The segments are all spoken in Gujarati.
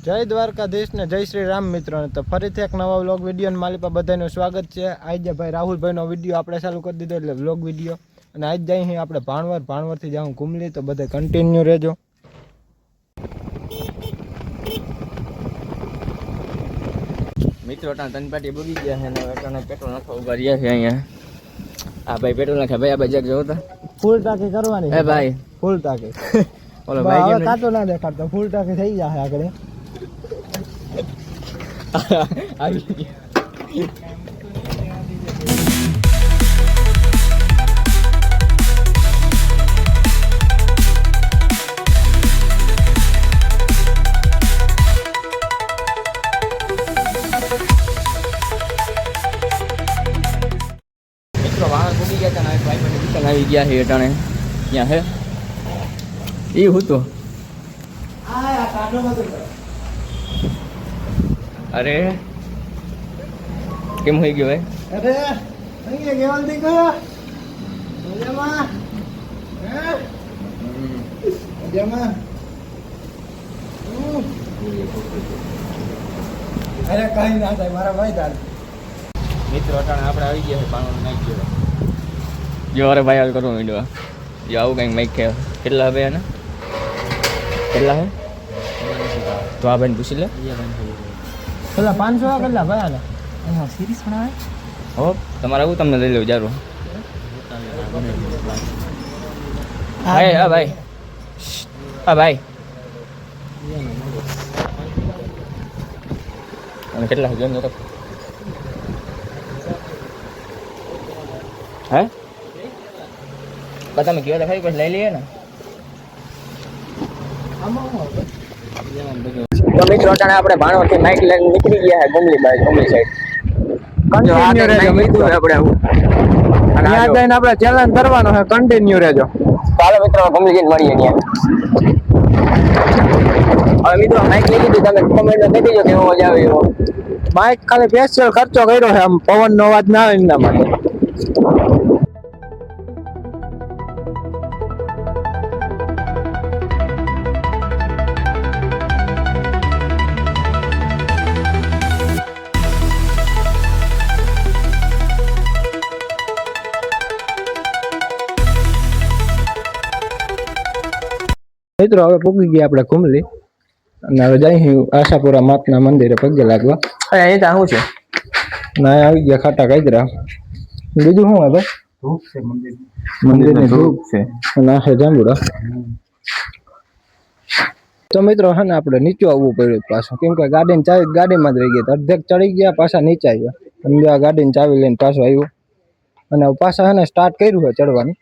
જય દ્વારકાધીશ ને જય શ્રી રામ મિત્રો. તો ફરીથી એક નવા વ્લોગ વિડીયો ને માલિપા બધાનું સ્વાગત છે. આજે ભાઈ રાહુલભાઈનો વિડીયો આપણે ચાલુ કરી દીધો એટલે વ્લોગ વિડીયો. અને આજ જઈ આપણે ભાણવરથી જાઉં કુમલી, તો બધા કન્ટિન્યુ રહેજો. મિત્રો તનપાટી બગી ગયા છે ને પેટ્રોલ નાખવા ઉભા રહ્યા છે અહીંયા. આ ભાઈ પેટ્રોલ નાખે ભાઈ, આ ભાઈ જોવો તો ફૂલ ટાંકી કરવાની હે ભાઈ, ફૂલ ટાંકી. ઓલો ભાઈ હવે કાતો ના દેખાડતો, ફૂલ ટાંકી થઈ જાય આગળ. વાહન ભૂલી ગયા હતા ને ભાઈ મને દુકાન આવી ગયા છે અટાણે. ક્યાં હે એ હું તો અરે કેમ હોઈ ગયો ભાઈ? અરે અહીંયા કેવલ દીકો મજામાં હે મજામાં. અરે કઈ ના થાય મારા ભાઈ તાર. મિત્રો અટાણે આપણે આવી ગયા છે પાણો નાખી ગયો જો. અરે ભાઈ હાલ કરો મીડવા જો આવું કંઈક માઈક છે. કેટલા હવે આને કેટલા હે તો આ ભાઈને પૂછી લે. પેલા 500 કેટલા ભાઈ આને સિરીઝ પણ આવે હો તમારે આવું તમને લઈ લેવું જારું. ભાઈ હા ભાઈ હા ભાઈ અને કેટલા હજાર નો હે તમે કયો તો ખરી પછી લઈ લઈએ ને. તો મિત્રો અટાણે આપણે ભાણવડથી નાઈટ લઈને નીકળી ગયા છે ગુમલી બાજુ, ગુમલી સાઈડ. કન્ટિન્યુ રહેજો મિત્રો. આપણે આવું ત્યાં જઈને આપણે ચેલેન્જ કરવાનો છે, કન્ટિન્યુ રહેજો. ચાલો મિત્રો ગુમલી જઈને મળીએ ત્યાં. હવે મિત્રો માઇક લઈ લીધું, તમે કોમેન્ટમાં કહી દેજો કેવો મજા આવે એવો. બાઇક ખાલી સ્પેશિયલ ખર્ચો કર્યો છે, આમ પવનનો અવાજ ના આવે એના માટે. મિત્રો હવે પૂગી ગયા આપણે કુમલી અને હવે જઈ આશાપુરા માતના મંદિરે પગે લાગવા. અહીં ત્યાં શું છે? ના આવી ગયા ખાટા કાજરા. બીજું શું હે ભાઈ? ધૂપ છે મંદિરની ધૂપ છે અને આ છે જાંબુડા. તો મિત્રો હે ને આપણે નીચે આવવું પડ્યું પાછું, કેમ કે ગાડીની ચાવી ગાડીમાં જ રહી ગઈ. અડધેક ચડી ગયા પાછા નીચે આવ્યા. અને આ ગાડીની ચાવી લઈને પાછો આવ્યો અને પાછા હે ને સ્ટાર્ટ કર્યું છે ચડવાનું.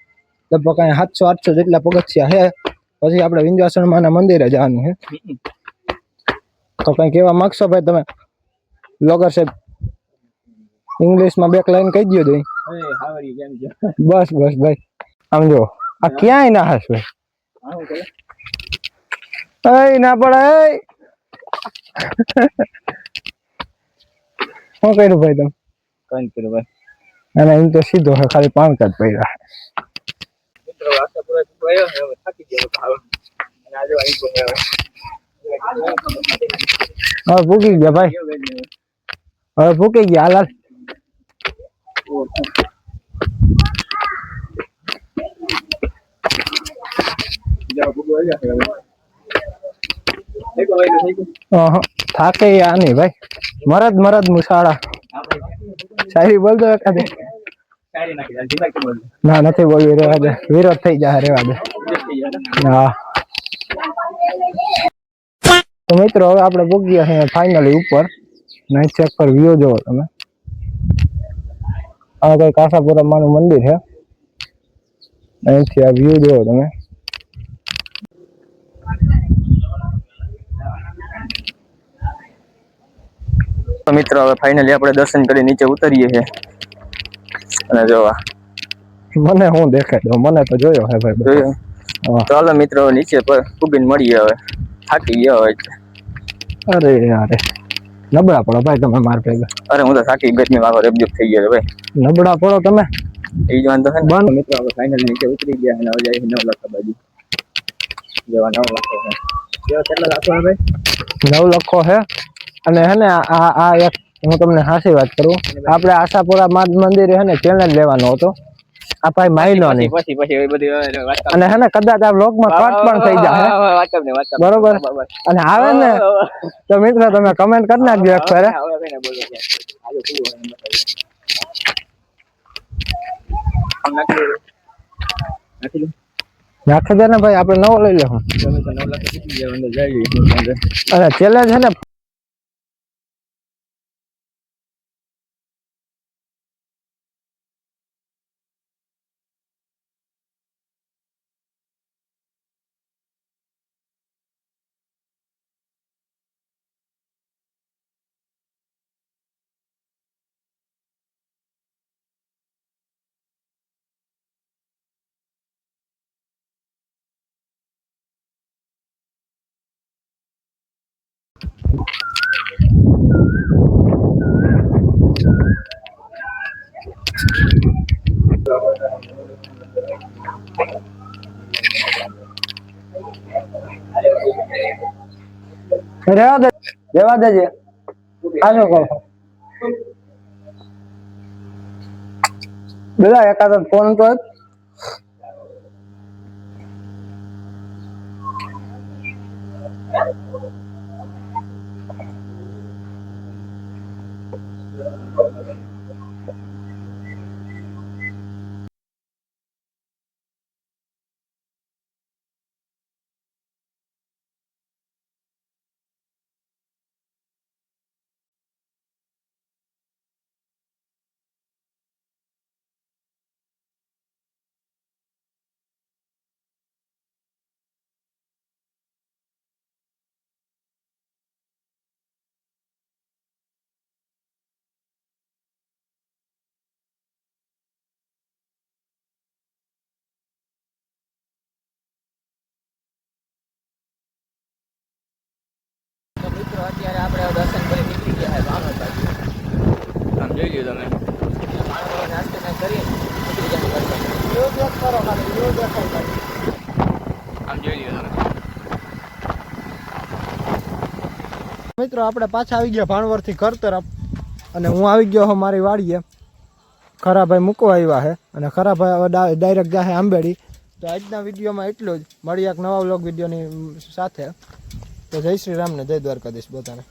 લગભગ કાંઈ 700-800 જેટલા પગથિયા હે. પછી આપણે વિંધ્યાચલ માના મંદિરે જવાનું છે. તો કઈ કહેવા માંગશો ભાઈ તમે બ્લોગર સાહેબ? ઇંગ્લિશમાં બે લાઈન કહી દો જોઈ. બસ બસ ભાઈ આમ જો આ ક્યાંય ના હસ ભાઈ ના પડે. શું કર્યું ભાઈ તમે? કઈ કર્યું ભાઈ? અને એમ તો સીધો છે, ખાલી 5 જ પડ્યા. હવે ભૂકી ગયા ભાઈ, હવે ભૂકી ગયા. હાલ થાકે આની ભાઈ. મરદ મુસાળા શાયરી બોલ દો એકાદે. ના નથી બોલવી, રેવા દે, વિરોધ થઈ જાય, રેવા દે. હા તો મિત્રો હવે આપણે પૂગ્યા છે ફાઇનલી ઉપર. નાઈટ ચેક પર વ્યૂ જોવો તમે. આ કઈ આશાપુરા માનું મંદિર છે, અહીંથી આ વ્યૂ જોવો તમે. તો મિત્રો હવે ફાઇનલી આપણે દર્શન કરી નીચે ઉતરીએ છીએ. અને જોવા મને શું દેખાય? મને તો જોયો હે ભાઈ. જોયો? ચાલો મિત્રો નીચે પર ઉભીને મળીએ. હવે થાકી ગયો હવે. અરે યાર નબળા પડો ભાઈ તમે માર ભેગા. અરે હું તો થાકી ગરમી માં રેબજેબ થઈ ગયો ભાઈ. નબળા પડો તમે. એ જ વાંધો છે ને મિત્રો. હવે ફાઇનલી નીચે ઉતરી ગયા અને હવે જાય 9 લાખ બાજુ જેવા 9 લાખ છે. કેટલા લાખ ભાઈ? નવ લખો હે અને હે ને આ એક હું તમને હાસી વાત કરું, આપણે આશાપુરા માત મંદિરે હે ને ચેલેન્જ લેવાનો હતો. આ ભાઈ માયનો નહીં પછી એ બધી વાત અને હે ને કદાચ આ વ્લોગમાં કટ પણ થઈ જાય બરોબર. અને આવે ને તો મિત્રો તમે કમેન્ટ કરી નાખજો એક ફેરે. નાખી દે ને ભાઈ, આપણે નવો લઈ લેવું. અને ચેલેન્જ છે ને રેવા દેજે આજો કહો બધા એકાદ ફોન તો મિત્રો અત્યારે આપણે દર્શન કરી નીકળી ગયા છે ભાણવડ બાજુ. આમ જોઈ લ્યો તમે ભાણવડ નાસ્તો કંઈ કરીએ નીકળી જાય કરો આમ જોઈ લ્યો તમે. મિત્રો આપણે પાછા આવી ગયા ભાણવડ થી ઘર તરફ અને હું આવી ગયો હું મારી વાડીએ. ખરાભાઈ મૂકવા આવ્યા છે અને ખરાભાઈ હવે ડાયરેક્ટ જાહે આંબેડી. તો આજના વિડીયોમાં એટલું જ. મળીએ એક નવા વ્લોગ વિડીયોની સાથે. તો જય શ્રી રામ ને જય દ્વારકાધીશ બધાને.